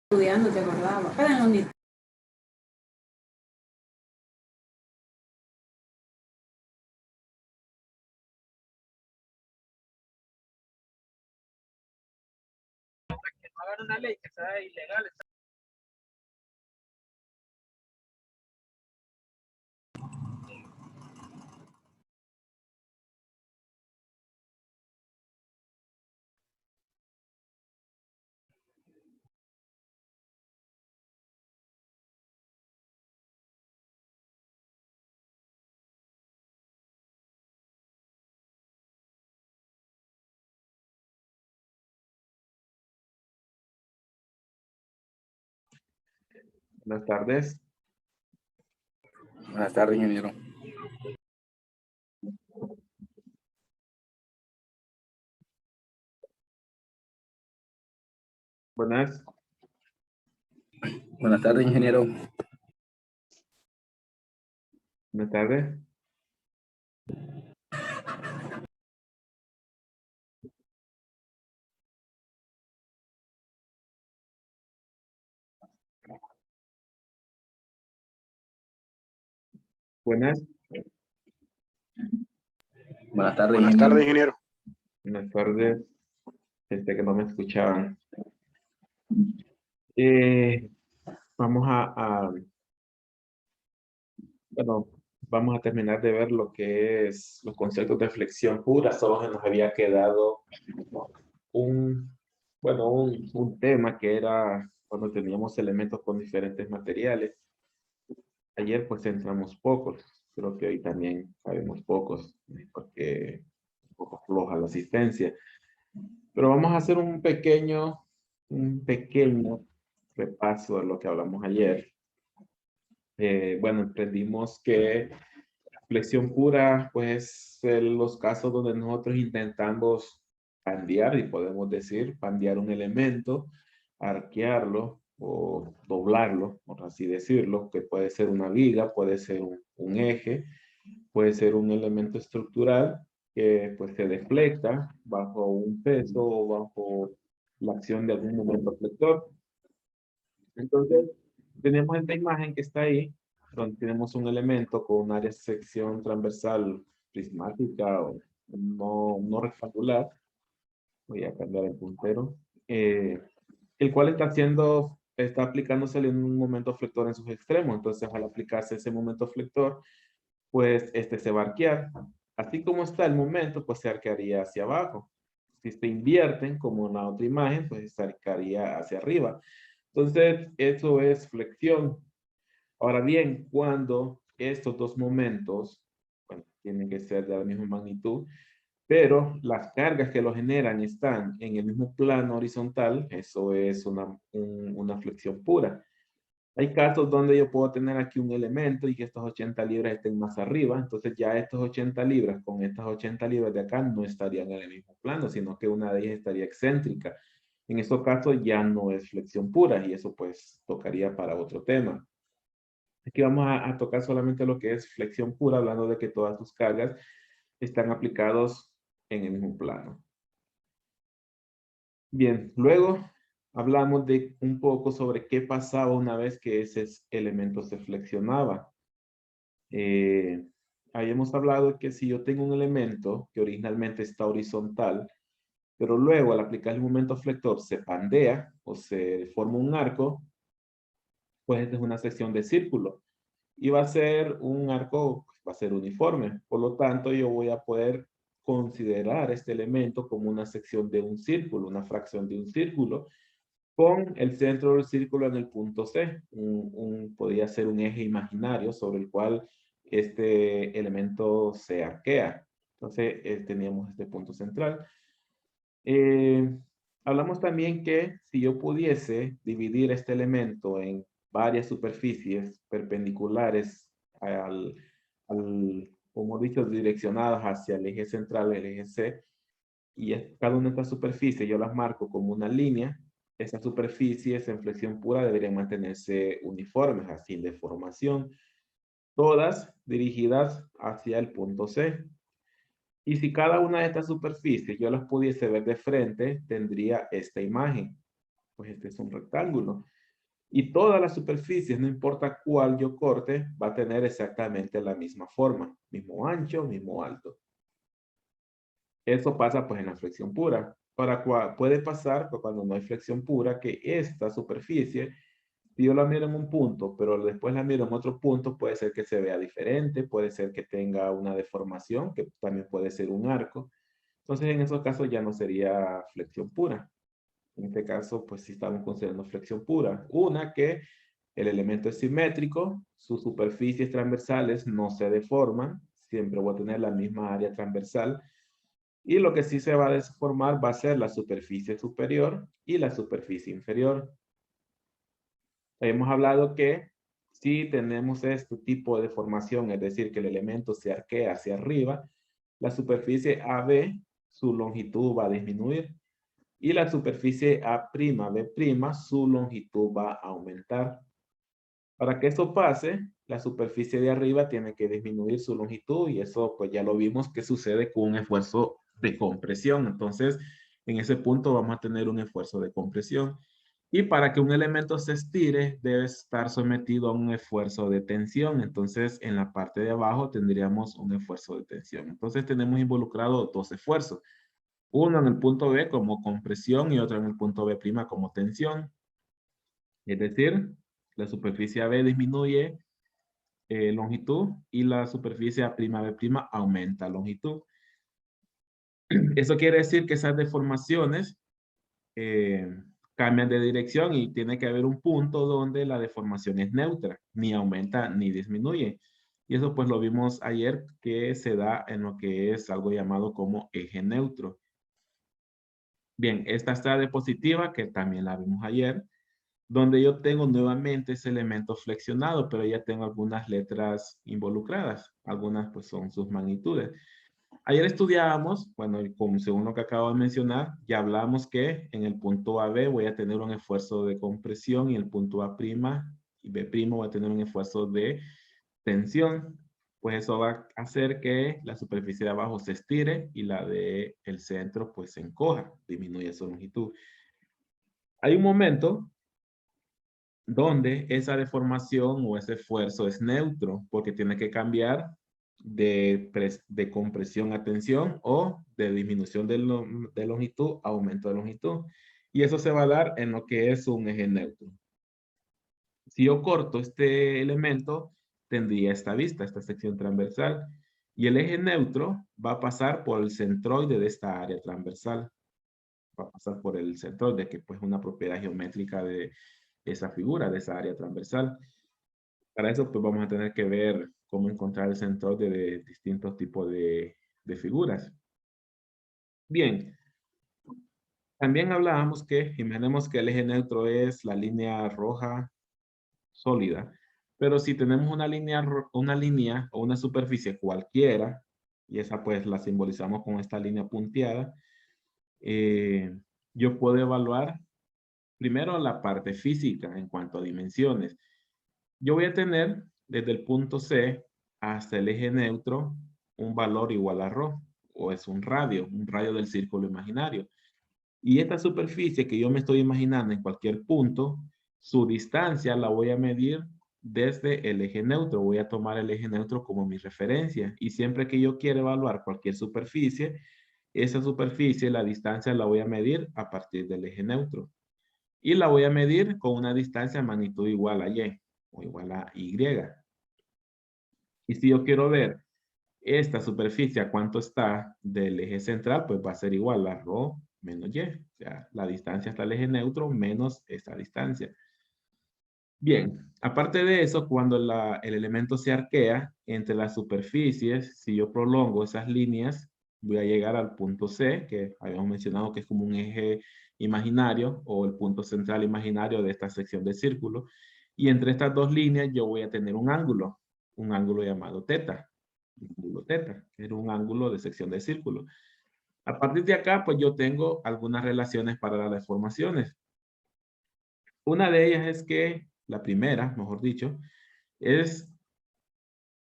Estudiando, te acordaba. Pero en la unidad. Hagan una ley que sea ilegal. Buenas tardes. Buenas tardes, ingeniero. Buenas. Buenas tardes, ingeniero. Buenas tardes. Buenas. Buenas tardes, Buenas ingeniero. tardes, ingeniero. Buenas tardes. Que no me escuchaban. Bueno, vamos a terminar de ver lo que es los conceptos de flexión pura. Solo se nos había quedado un tema que era cuando teníamos elementos con diferentes materiales. Ayer pues centramos pocos. Creo que hoy también sabemos pocos, porque un poco floja la asistencia. Pero vamos a hacer un pequeño repaso de lo que hablamos ayer. Bueno, entendimos que flexión pura, pues, los casos donde nosotros intentamos pandear, y podemos decir, pandear un elemento, arquearlo o doblarlo, por así decirlo, que puede ser una viga, puede ser un eje, puede ser un elemento estructural que pues se deflecta bajo un peso o bajo la acción de algún momento flector. Entonces, tenemos esta imagen que está ahí, donde tenemos un elemento con un área de sección transversal prismática o no rectangular. Voy a cambiar el puntero. El cual está aplicándosele un momento flector en sus extremos. Entonces, al aplicarse ese momento flector, pues este se va a arquear. Así como está el momento, pues se arquearía hacia abajo. Si se invierten, como en la otra imagen, pues se arquearía hacia arriba. Entonces, eso es flexión. Ahora bien, cuando estos dos momentos, bueno, tienen que ser de la misma magnitud, pero las cargas que lo generan están en el mismo plano horizontal, eso es una flexión pura. Hay casos donde yo puedo tener aquí un elemento y que estos 80 libras estén más arriba, entonces ya estos 80 libras con estas 80 libras de acá no estarían en el mismo plano, sino que una de ellas estaría excéntrica. En esos casos ya no es flexión pura y eso pues tocaría para otro tema. Aquí vamos a tocar solamente lo que es flexión pura, hablando de que todas tus cargas están aplicados en el mismo plano. Bien, luego hablamos de un poco sobre qué pasaba una vez que ese elemento se flexionaba. Habíamos hablado que si yo tengo un elemento que originalmente está horizontal, pero luego al aplicar el momento flector se pandea o se forma un arco, pues esta es una sección de círculo. Y va a ser un arco, va a ser uniforme. Por lo tanto, yo voy a poder considerar este elemento como una sección de un círculo, una fracción de un círculo, con el centro del círculo en el punto C. Podría ser un eje imaginario sobre el cual este elemento se arquea. Entonces, teníamos este punto central. Hablamos también que si yo pudiese dividir este elemento en varias superficies perpendiculares como dicho, direccionadas hacia el eje central, el eje C, y cada una de estas superficies yo las marco como una línea, esas superficies en flexión pura deberían mantenerse uniformes, así de formación, todas dirigidas hacia el punto C. Y si cada una de estas superficies yo las pudiese ver de frente, tendría esta imagen. Pues este es un rectángulo. Y todas las superficies, no importa cuál yo corte, va a tener exactamente la misma forma. Mismo ancho, mismo alto. Eso pasa pues en la flexión pura. Puede pasar pues, cuando no hay flexión pura que esta superficie, si yo la miro en un punto, pero después la miro en otro punto, puede ser que se vea diferente, puede ser que tenga una deformación, que también puede ser un arco. Entonces en esos casos ya no sería flexión pura. En este caso, pues sí estamos considerando flexión pura. Una que el elemento es simétrico, sus superficies transversales no se deforman, siempre voy a tener la misma área transversal. Y lo que sí se va a deformar va a ser la superficie superior y la superficie inferior. Hemos hablado que si tenemos este tipo de deformación, es decir, que el elemento se arquea hacia arriba, la superficie AB, su longitud va a disminuir. Y la superficie A'B', su longitud va a aumentar. Para que eso pase, la superficie de arriba tiene que disminuir su longitud y eso pues ya lo vimos que sucede con un esfuerzo de compresión. Entonces, en ese punto vamos a tener un esfuerzo de compresión. Y para que un elemento se estire, debe estar sometido a un esfuerzo de tensión. Entonces, en la parte de abajo tendríamos un esfuerzo de tensión. Entonces, tenemos involucrado dos esfuerzos. Uno en el punto B como compresión y otro en el punto B' como tensión. Es decir, la superficie AB disminuye longitud y la superficie A'B' aumenta longitud. Eso quiere decir que esas deformaciones cambian de dirección y tiene que haber un punto donde la deformación es neutra, ni aumenta ni disminuye. Y eso pues lo vimos ayer que se da en lo que es algo llamado como eje neutro. Bien, esta está diapositiva que también la vimos ayer, donde yo tengo nuevamente ese elemento flexionado, pero ya tengo algunas letras involucradas. Algunas pues son sus magnitudes. Ayer estudiábamos, bueno, como según lo que acabo de mencionar, ya hablamos que en el punto AB voy a tener un esfuerzo de compresión y el punto A' y B' voy a tener un esfuerzo de tensión. Pues eso va a hacer que la superficie de abajo se estire y la de el centro pues se encoja, disminuye su longitud. Hay un momento donde esa deformación o ese esfuerzo es neutro porque tiene que cambiar de compresión a tensión o de disminución de longitud a aumento de longitud. Y eso se va a dar en lo que es un eje neutro. Si yo corto este elemento, tendría esta vista, esta sección transversal. Y el eje neutro va a pasar por el centroide de esta área transversal. Va a pasar por el centroide, que pues es una propiedad geométrica de esa figura, de esa área transversal. Para eso pues vamos a tener que ver cómo encontrar el centroide de distintos tipos de figuras. Bien, también hablábamos que, imaginemos que el eje neutro es la línea roja sólida, pero si tenemos una línea o una superficie cualquiera, y esa pues la simbolizamos con esta línea punteada, yo puedo evaluar primero la parte física en cuanto a dimensiones. Yo voy a tener desde el punto C hasta el eje neutro un valor igual a ρ, o es un radio del círculo imaginario. Y esta superficie que yo me estoy imaginando en cualquier punto, su distancia la voy a medir desde el eje neutro. Voy a tomar el eje neutro como mi referencia. Y siempre que yo quiera evaluar cualquier superficie, esa superficie, la distancia la voy a medir a partir del eje neutro. Y la voy a medir con una distancia magnitud igual a y o igual a y. Y si yo quiero ver esta superficie a cuánto está del eje central, pues va a ser igual a ρ menos y. O sea, la distancia hasta el eje neutro menos esta distancia. Bien, aparte de eso, cuando el elemento se arquea entre las superficies, si yo prolongo esas líneas, voy a llegar al punto C, que habíamos mencionado que es como un eje imaginario o el punto central imaginario de esta sección de círculo. Y entre estas dos líneas yo voy a tener un ángulo llamado teta. Un ángulo teta, que era un ángulo de sección de círculo. A partir de acá, pues yo tengo algunas relaciones para las deformaciones. Una de ellas es que, la primera, mejor dicho, es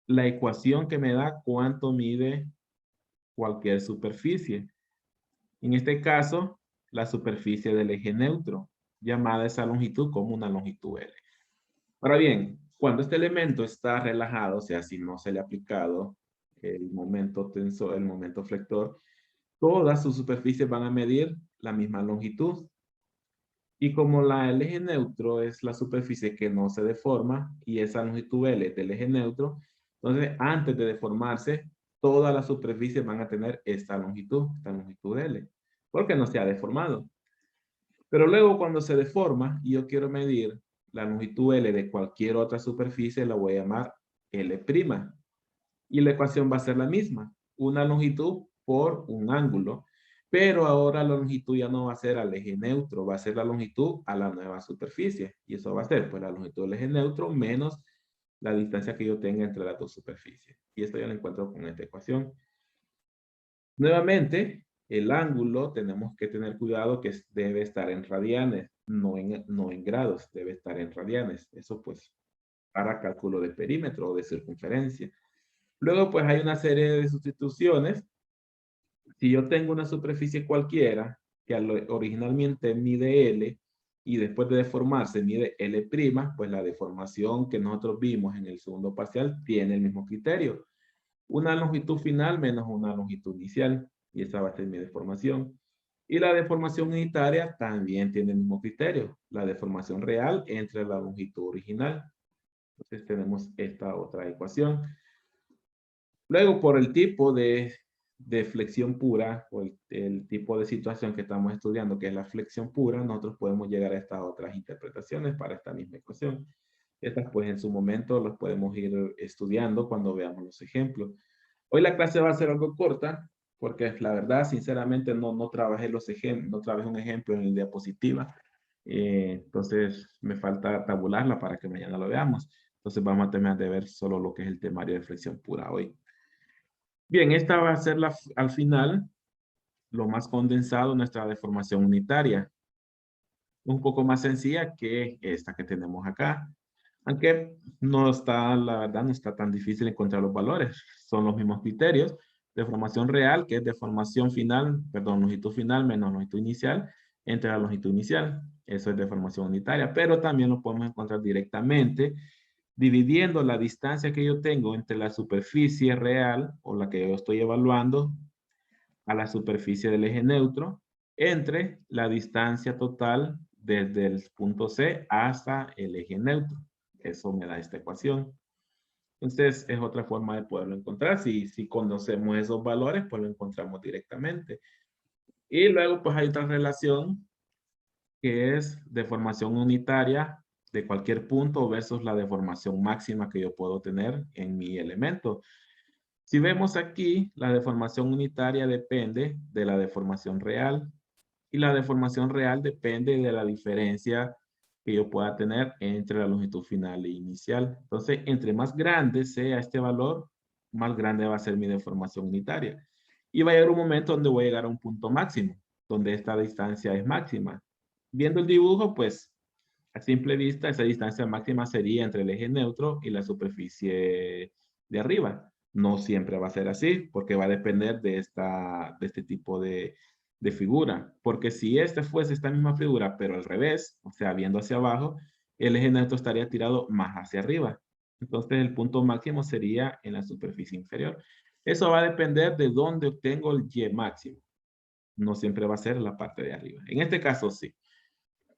la ecuación que me da cuánto mide cualquier superficie. En este caso, la superficie del eje neutro, llamada esa longitud como una longitud L. Ahora bien, cuando este elemento está relajado, o sea, si no se le ha aplicado el momento tensor, el momento flector, todas sus superficies van a medir la misma longitud. Y como el eje neutro es la superficie que no se deforma y esa longitud L es del eje neutro, entonces antes de deformarse, todas las superficies van a tener esta longitud L, porque no se ha deformado. Pero luego cuando se deforma y yo quiero medir la longitud L de cualquier otra superficie, la voy a llamar L'. Y la ecuación va a ser la misma, una longitud por un ángulo. Pero ahora la longitud ya no va a ser al eje neutro, va a ser la longitud a la nueva superficie. Y eso va a ser pues la longitud del eje neutro menos la distancia que yo tenga entre las dos superficies. Y esto ya lo encuentro con esta ecuación. Nuevamente, el ángulo tenemos que tener cuidado que debe estar en radianes, no en grados, debe estar en radianes. Eso pues para cálculo de perímetro o de circunferencia. Luego pues hay una serie de sustituciones. Si yo tengo una superficie cualquiera que originalmente mide L y después de deformarse mide L', pues la deformación que nosotros vimos en el segundo parcial tiene el mismo criterio. Una longitud final menos una longitud inicial. Y esa va a ser mi deformación. Y la deformación unitaria también tiene el mismo criterio. La deformación real entre la longitud original. Entonces tenemos esta otra ecuación. Luego, por el tipo de flexión pura, o el tipo de situación que estamos estudiando, que es la flexión pura, nosotros podemos llegar a estas otras interpretaciones para esta misma ecuación. Estas, pues, en su momento las podemos ir estudiando cuando veamos los ejemplos. Hoy la clase va a ser algo corta, porque la verdad, sinceramente, no trabajé los ejemplos, no trabajé un ejemplo en la diapositiva. Entonces, me falta tabularla para que mañana lo veamos. Entonces, vamos a terminar de ver solo lo que es el temario de flexión pura hoy. Bien, esta va a ser al final lo más condensado nuestra deformación unitaria. Un poco más sencilla que esta que tenemos acá. Aunque no está, la verdad, no está tan difícil encontrar los valores. Son los mismos criterios. Deformación real, que es deformación final, perdón, longitud final menos longitud inicial, entre la longitud inicial. Eso es deformación unitaria, pero también lo podemos encontrar directamente dividiendo la distancia que yo tengo entre la superficie real o la que yo estoy evaluando a la superficie del eje neutro entre la distancia total desde el punto C hasta el eje neutro. Eso me da esta ecuación. Entonces, es otra forma de poderlo encontrar. Si conocemos esos valores, pues lo encontramos directamente. Y luego, pues hay otra relación que es deformación unitaria de cualquier punto versus la deformación máxima que yo puedo tener en mi elemento. Si vemos aquí, la deformación unitaria depende de la deformación real y la deformación real depende de la diferencia que yo pueda tener entre la longitud final e inicial. Entonces, entre más grande sea este valor, más grande va a ser mi deformación unitaria. Y va a llegar un momento donde voy a llegar a un punto máximo, donde esta distancia es máxima. Viendo el dibujo, pues, a simple vista, esa distancia máxima sería entre el eje neutro y la superficie de arriba. No siempre va a ser así, porque va a depender de este tipo de figura. Porque si esta fuese esta misma figura, pero al revés, o sea, viendo hacia abajo, el eje neutro estaría tirado más hacia arriba. Entonces, el punto máximo sería en la superficie inferior. Eso va a depender de dónde obtengo el Y máximo. No siempre va a ser la parte de arriba. En este caso, sí.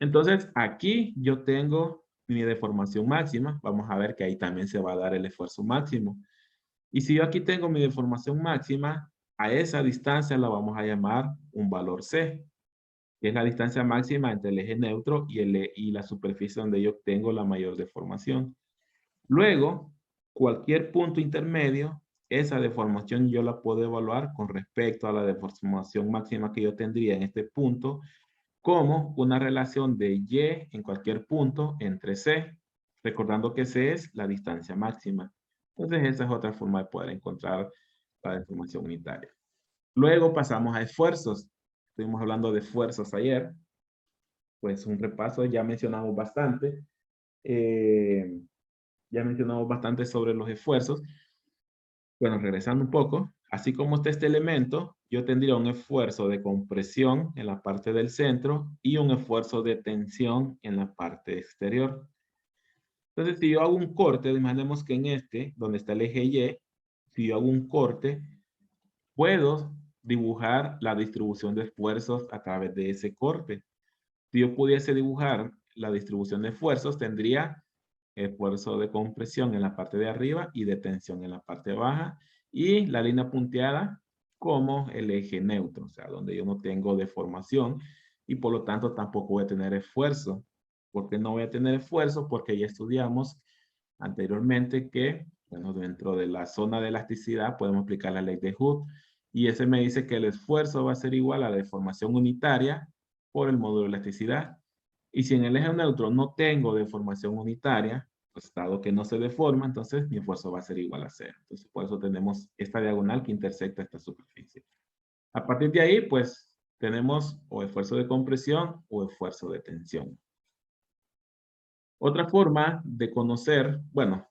Entonces, aquí yo tengo mi deformación máxima. Vamos a ver que ahí también se va a dar el esfuerzo máximo. Y si yo aquí tengo mi deformación máxima, a esa distancia la vamos a llamar un valor C, que es la distancia máxima entre el eje neutro y la superficie donde yo tengo la mayor deformación. Luego, cualquier punto intermedio, esa deformación yo la puedo evaluar con respecto a la deformación máxima que yo tendría en este punto, como una relación de Y en cualquier punto entre C, recordando que C es la distancia máxima. Entonces, esa es otra forma de poder encontrar la deformación unitaria. Luego pasamos a esfuerzos. Estuvimos hablando de esfuerzos ayer. Pues un repaso, ya mencionamos bastante. Ya mencionamos bastante sobre los esfuerzos. Bueno, regresando un poco, así como está este elemento, yo tendría un esfuerzo de compresión en la parte del centro y un esfuerzo de tensión en la parte exterior. Entonces, si yo hago un corte, imaginemos que en este, donde está el eje Y, si yo hago un corte, puedo dibujar la distribución de esfuerzos a través de ese corte. Si yo pudiese dibujar la distribución de esfuerzos, tendría esfuerzo de compresión en la parte de arriba y de tensión en la parte baja, y la línea punteada como el eje neutro, o sea, donde yo no tengo deformación y por lo tanto tampoco voy a tener esfuerzo. ¿Por qué no voy a tener esfuerzo? Porque ya estudiamos anteriormente que, bueno, dentro de la zona de elasticidad podemos aplicar la ley de Hooke, y ese me dice que el esfuerzo va a ser igual a la deformación unitaria por el módulo de elasticidad. Y si en el eje neutro no tengo deformación unitaria, pues dado que no se deforma, entonces mi esfuerzo va a ser igual a cero. Entonces por eso tenemos esta diagonal que intersecta esta superficie. A partir de ahí, pues tenemos o esfuerzo de compresión o esfuerzo de tensión. Otra forma de conocer, bueno,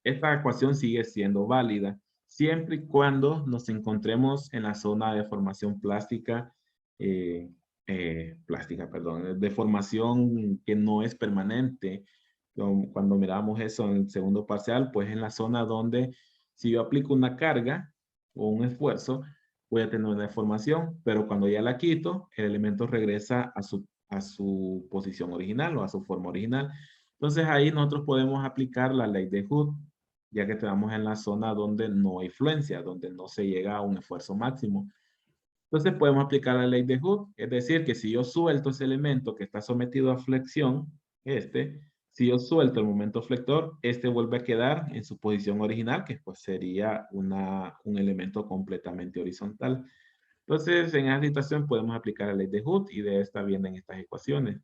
esta ecuación sigue siendo válida siempre y cuando nos encontremos en la zona de formación plástica, de formación que no es permanente. Cuando miramos eso en el segundo parcial, pues en la zona donde si yo aplico una carga o un esfuerzo, voy a tener una deformación, pero cuando ya la quito, el elemento regresa a su posición original o a su forma original. Entonces ahí nosotros podemos aplicar la ley de Hooke, ya que estamos en la zona donde no hay fluencia, donde no se llega a un esfuerzo máximo. Entonces podemos aplicar la ley de Hooke, es decir, que si yo suelto ese elemento que está sometido a flexión, si yo suelto el momento flector, este vuelve a quedar en su posición original, que pues sería un elemento completamente horizontal. Entonces, en esa situación podemos aplicar la ley de Hooke y de esta vienen estas ecuaciones.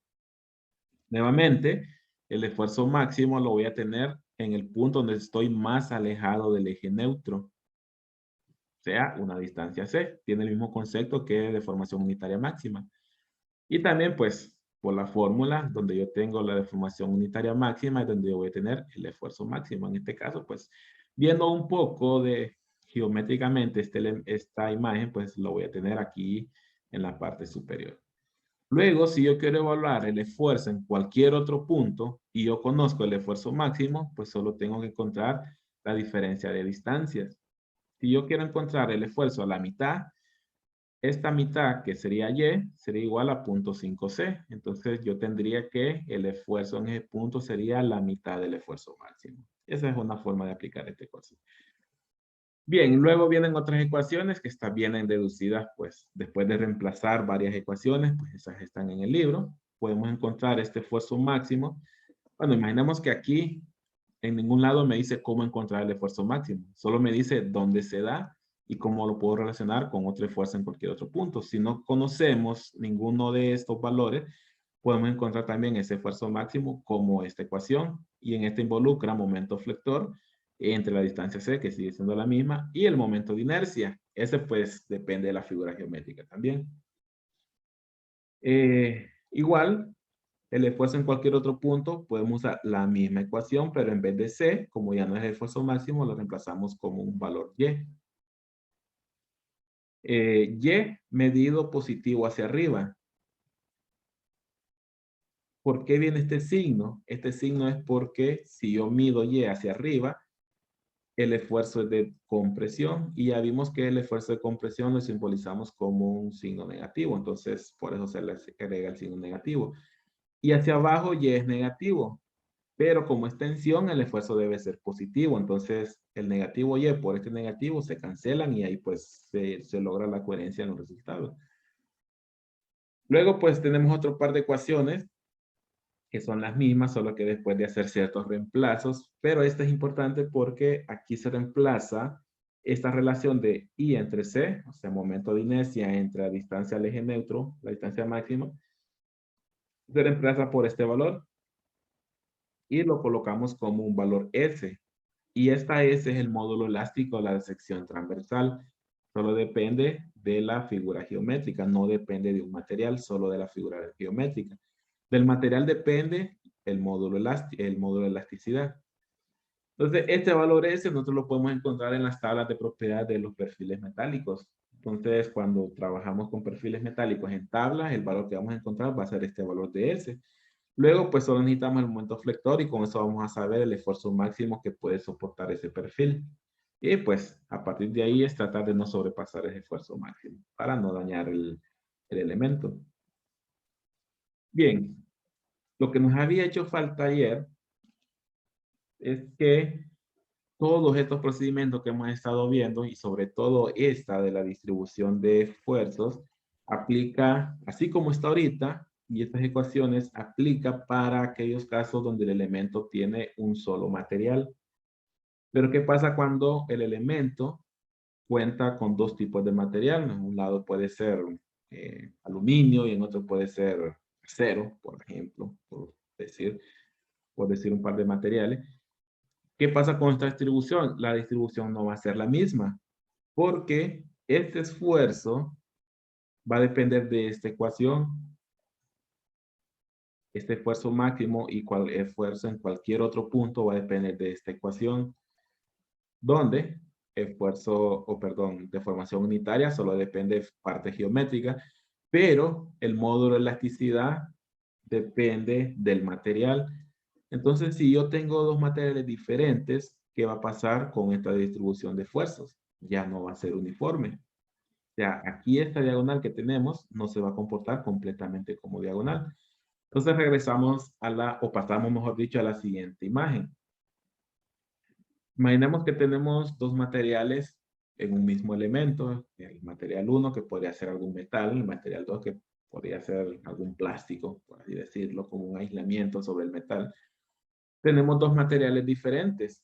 Nuevamente, el esfuerzo máximo lo voy a tener en el punto donde estoy más alejado del eje neutro, sea una distancia c. Tiene el mismo concepto que deformación unitaria máxima. Y también, pues, por la fórmula donde yo tengo la deformación unitaria máxima es donde yo voy a tener el esfuerzo máximo. En este caso, pues, viendo un poco de geométricamente esta imagen, pues lo voy a tener aquí en la parte superior. Luego, si yo quiero evaluar el esfuerzo en cualquier otro punto y yo conozco el esfuerzo máximo, pues solo tengo que encontrar la diferencia de distancias. Si yo quiero encontrar el esfuerzo a la mitad, esta mitad que sería Y sería igual a 0.5C. Entonces yo tendría que el esfuerzo en ese punto sería la mitad del esfuerzo máximo. Esa es una forma de aplicar esta ecuación. Bien, luego vienen otras ecuaciones que vienen deducidas, pues, después de reemplazar varias ecuaciones, pues esas están en el libro. Podemos encontrar este esfuerzo máximo. Bueno, imaginemos que aquí en ningún lado me dice cómo encontrar el esfuerzo máximo. Solo me dice dónde se da y cómo lo puedo relacionar con otra fuerza en cualquier otro punto. Si no conocemos ninguno de estos valores, podemos encontrar también ese esfuerzo máximo como esta ecuación, y en esta involucra momento flector entre la distancia c, que sigue siendo la misma, y el momento de inercia. Ese pues depende de la figura geométrica también. Igual, el esfuerzo en cualquier otro punto, podemos usar la misma ecuación, pero en vez de c, como ya no es el esfuerzo máximo, lo reemplazamos como un valor y. Y medido positivo hacia arriba. ¿Por qué viene este signo? Este signo es porque si yo mido Y hacia arriba, el esfuerzo es de compresión, y ya vimos que el esfuerzo de compresión lo simbolizamos como un signo negativo, entonces por eso se le agrega el signo negativo. Y hacia abajo Y es negativo, pero como es tensión, el esfuerzo debe ser positivo, entonces el negativo Y por este negativo se cancelan y ahí pues se logra la coherencia en los resultados. Luego pues tenemos otro par de ecuaciones que son las mismas, solo que después de hacer ciertos reemplazos, pero esta es importante porque aquí se reemplaza esta relación de I entre C, o sea, momento de inercia entre la distancia al eje neutro, la distancia máxima, se reemplaza por este valor y lo colocamos como un valor S. Y esta S es el módulo elástico de la sección transversal. Solo depende de la figura geométrica, no depende de un material, solo de la figura geométrica. Del material depende el módulo de elasticidad. Entonces, este valor S nosotros lo podemos encontrar en las tablas de propiedades de los perfiles metálicos. Entonces, cuando trabajamos con perfiles metálicos en tablas, el valor que vamos a encontrar va a ser este valor de S. Luego, pues solo necesitamos el momento flector y con eso vamos a saber el esfuerzo máximo que puede soportar ese perfil. Y pues, a partir de ahí es tratar de no sobrepasar ese esfuerzo máximo para no dañar el elemento. Bien, lo que nos había hecho falta ayer es que todos estos procedimientos que hemos estado viendo y sobre todo esta de la distribución de esfuerzos aplica, así como está ahorita, y estas ecuaciones aplica para aquellos casos donde el elemento tiene un solo material. Pero ¿qué pasa cuando el elemento cuenta con dos tipos de material? En un lado puede ser aluminio y en otro puede ser acero, por ejemplo, por decir un par de materiales. ¿Qué pasa con esta distribución? La distribución no va a ser la misma, porque este esfuerzo va a depender de esta ecuación. Este esfuerzo máximo y cual esfuerzo en cualquier otro punto va a depender de esta ecuación, donde esfuerzo, o perdón, deformación unitaria solo depende de parte geométrica, pero el módulo de elasticidad depende del material. Entonces, si yo tengo dos materiales diferentes, ¿qué va a pasar con esta distribución de esfuerzos? Ya no va a ser uniforme. O sea, aquí esta diagonal que tenemos no se va a comportar completamente como diagonal. Entonces regresamos a o pasamos, mejor dicho, a la siguiente imagen. Imaginemos que tenemos dos materiales en un mismo elemento. El material 1 que podría ser algún metal, el material 2 que podría ser algún plástico, por así decirlo, como un aislamiento sobre el metal. Tenemos dos materiales diferentes.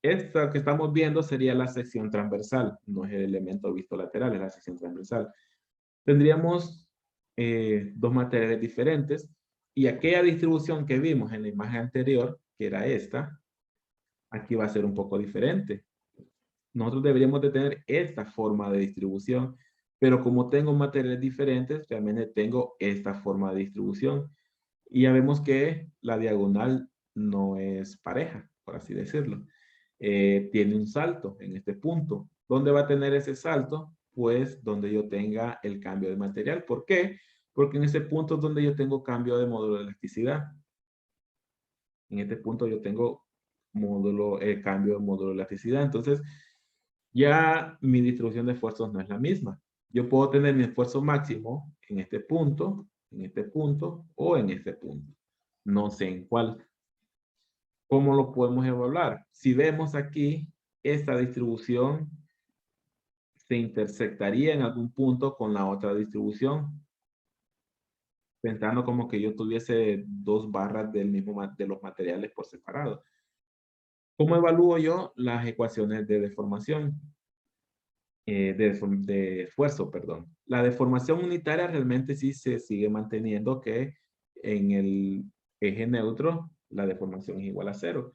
Esta que estamos viendo sería la sección transversal, no es el elemento visto lateral, es la sección transversal. Tendríamos dos materiales diferentes y aquella distribución que vimos en la imagen anterior, que era esta, aquí va a ser un poco diferente. Nosotros deberíamos de tener esta forma de distribución, pero como tengo materiales diferentes, realmente tengo esta forma de distribución. Y ya vemos que la diagonal no es pareja, por así decirlo. Tiene un salto en este punto. ¿Dónde va a tener ese salto? Pues donde yo tenga el cambio de material. ¿Por qué? Porque en ese punto es donde yo tengo cambio de módulo de elasticidad. En este punto yo tengo cambio de módulo de elasticidad. Entonces, ya mi distribución de esfuerzos no es la misma. Yo puedo tener mi esfuerzo máximo en este punto o en este punto. No sé en cuál. ¿Cómo lo podemos evaluar? Si vemos aquí, esta distribución se intersectaría en algún punto con la otra distribución, pensando como que yo tuviese dos barras del mismo, de los materiales por separado. ¿Cómo evalúo yo las ecuaciones de deformación? De esfuerzo, perdón. La deformación unitaria realmente sí se sigue manteniendo que en el eje neutro la deformación es igual a cero.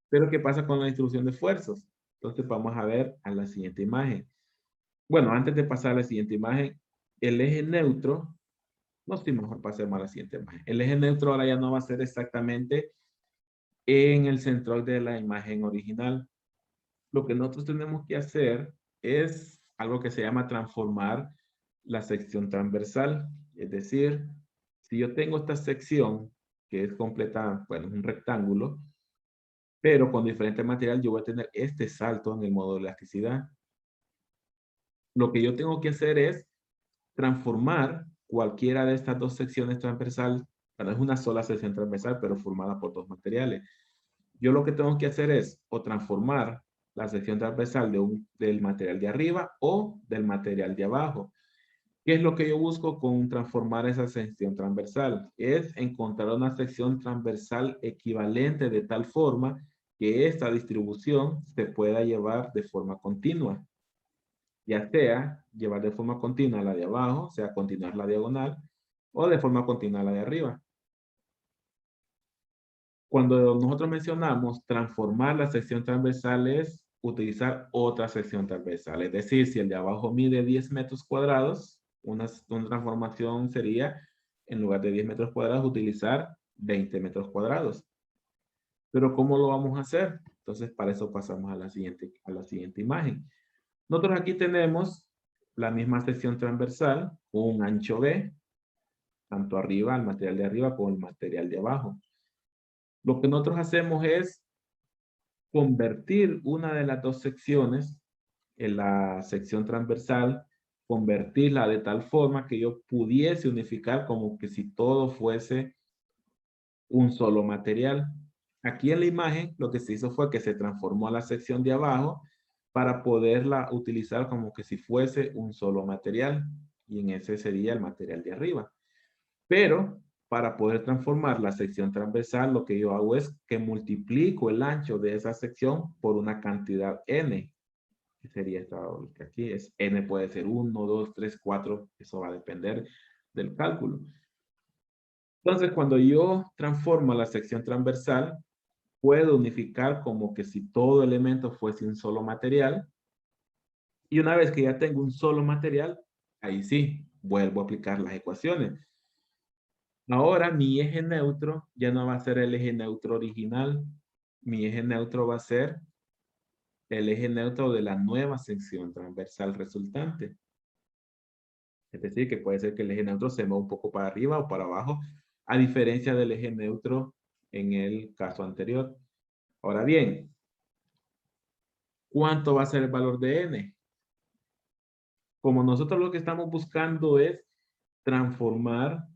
Pero ¿qué pasa con la distribución de esfuerzos? Entonces vamos a ver a la siguiente imagen. Bueno, antes de pasar a la siguiente imagen, el eje neutro, no estoy mejor pasemos a la siguiente imagen. El eje neutro ahora ya no va a ser exactamente en el centro de la imagen original. Lo que nosotros tenemos que hacer es algo que se llama transformar la sección transversal. Es decir, si yo tengo esta sección que es completa, bueno, es un rectángulo, pero con diferente material yo voy a tener este salto en el módulo de elasticidad. Lo que yo tengo que hacer es transformar cualquiera de estas dos secciones transversal, bueno, es una sola sección transversal, pero formada por dos materiales. Yo lo que tengo que hacer es o transformar la sección transversal del material de arriba o del material de abajo. ¿Qué es lo que yo busco con transformar esa sección transversal? Es encontrar una sección transversal equivalente de tal forma que esta distribución se pueda llevar de forma continua. Ya sea llevar de forma continua la de abajo, o sea, continuar la diagonal, o de forma continua la de arriba. Cuando nosotros mencionamos transformar la sección transversal es utilizar otra sección transversal. Es decir, si el de abajo mide 10 metros cuadrados, una transformación sería, en lugar de 10 metros cuadrados, utilizar 20 metros cuadrados. Pero ¿cómo lo vamos a hacer? Entonces, para eso pasamos a la siguiente imagen. Nosotros aquí tenemos la misma sección transversal, un ancho B, tanto arriba, el material de arriba como el material de abajo. Lo que nosotros hacemos es convertir una de las dos secciones en la sección transversal, convertirla de tal forma que yo pudiese unificar como que si todo fuese un solo material. Aquí en la imagen lo que se hizo fue que se transformó a la sección de abajo para poderla utilizar como que si fuese un solo material y en ese sería el material de arriba. Pero para poder transformar la sección transversal lo que yo hago es que multiplico el ancho de esa sección por una cantidad n, que sería esta que aquí es n, puede ser 1, 2, 3, 4, eso va a depender del cálculo. Entonces, cuando yo transformo la sección transversal, puedo unificar como que si todo elemento fuese un solo material. Y una vez que ya tengo un solo material, ahí sí, vuelvo a aplicar las ecuaciones. Ahora mi eje neutro ya no va a ser el eje neutro original. Mi eje neutro va a ser el eje neutro de la nueva sección transversal resultante. Es decir, que puede ser que el eje neutro se mueva un poco para arriba o para abajo, a diferencia del eje neutro en el caso anterior. Ahora bien, ¿cuánto va a ser el valor de n? Como nosotros lo que estamos buscando es transformar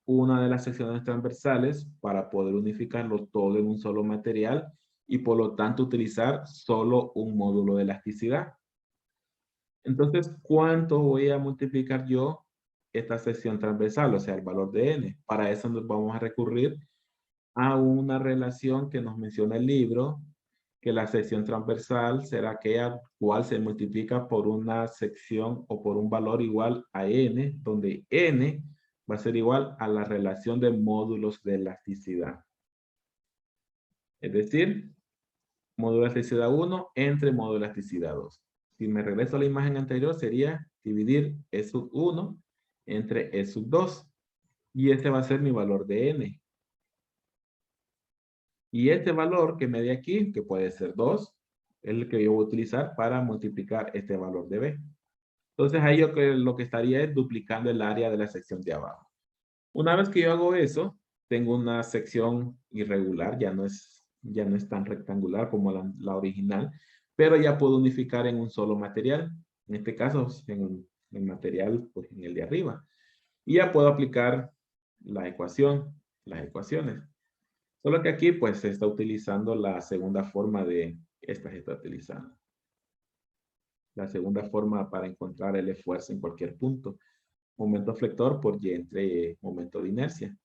una de las secciones transversales para poder unificarlo todo en un solo material y por lo tanto utilizar solo un módulo de elasticidad. Entonces, ¿cuánto voy a multiplicar yo esta sección transversal? O sea, el valor de n. Para eso nos vamos a recurrir a una relación que nos menciona el libro, que la sección transversal será aquella cual se multiplica por una sección o por un valor igual a n, donde n va a ser igual a la relación de módulos de elasticidad. Es decir, módulo de elasticidad 1 entre módulo de elasticidad 2. Si me regreso a la imagen anterior, sería dividir E sub 1 entre E sub 2. Y este va a ser mi valor de n. Y este valor que me dé aquí, que puede ser 2, es el que yo voy a utilizar para multiplicar este valor de b. Entonces ahí yo lo que estaría es duplicando el área de la sección de abajo. Una vez que yo hago eso, tengo una sección irregular, ya no es tan rectangular como la original, pero ya puedo unificar en un solo material. En este caso, en el material, pues en el de arriba. Y ya puedo aplicar la ecuación, las ecuaciones. Solo que aquí pues se está utilizando la segunda forma de, esta se está utilizando. La segunda forma para encontrar el esfuerzo en cualquier punto. Momento flector por y entre momento de inercia.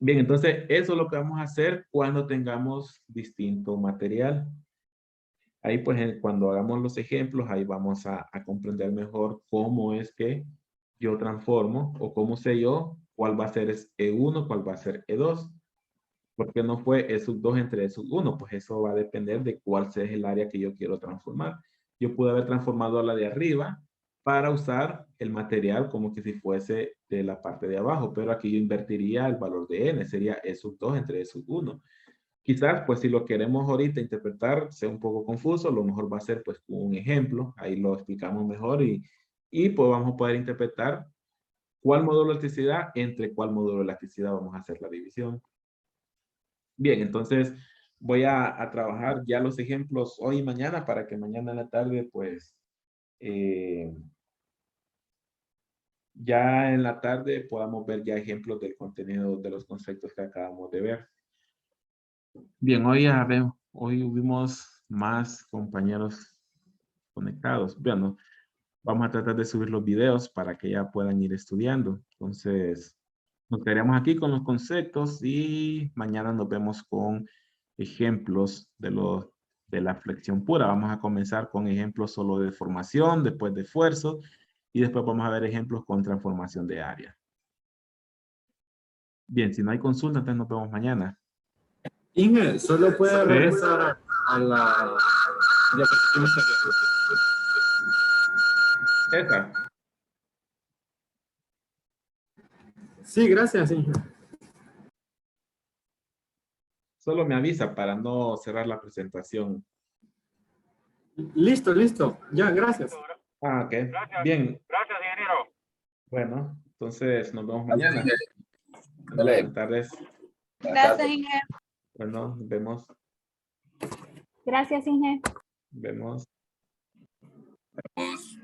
Bien, entonces eso es lo que vamos a hacer cuando tengamos distinto material. Ahí pues cuando hagamos los ejemplos, ahí vamos a comprender mejor cómo es que yo transformo o cómo sé yo cuál va a ser E1, cuál va a ser E2. Porque no fue E sub 2 entre E sub 1, pues eso va a depender de cuál sea el área que yo quiero transformar. Yo pude haber transformado a la de arriba para usar el material como que si fuese de la parte de abajo, pero aquí yo invertiría el valor de n, sería E sub 2 entre E sub 1. Quizás, pues si lo queremos ahorita interpretar, sea un poco confuso, lo mejor va a ser pues un ejemplo, ahí lo explicamos mejor y pues vamos a poder interpretar cuál módulo de elasticidad entre cuál módulo de elasticidad vamos a hacer la división. Bien, entonces voy a trabajar ya los ejemplos hoy y mañana para que mañana en la tarde, pues, ya en la tarde podamos ver ya ejemplos del contenido de los conceptos que acabamos de ver. Bien, hoy hubimos más compañeros conectados. Bueno, vamos a tratar de subir los videos para que ya puedan ir estudiando. Entonces, nos quedaremos aquí con los conceptos y mañana nos vemos con ejemplos de la flexión pura. Vamos a comenzar con ejemplos solo de formación, después de esfuerzo y después vamos a ver ejemplos con transformación de área. Bien, si no hay consulta, entonces nos vemos mañana. Inge, solo puede ¿Sí? regresar a la diapositiva anterior. Esa. Sí, gracias, Inge. Solo me avisa para no cerrar la presentación. Listo, listo. Ya, gracias. Ah, ok. Gracias. Bien. Gracias, ingeniero. Bueno, entonces nos vemos mañana. Dale. Buenas tardes. Gracias, Inge. Bueno, nos vemos. Gracias, Inge. Vemos. Vamos.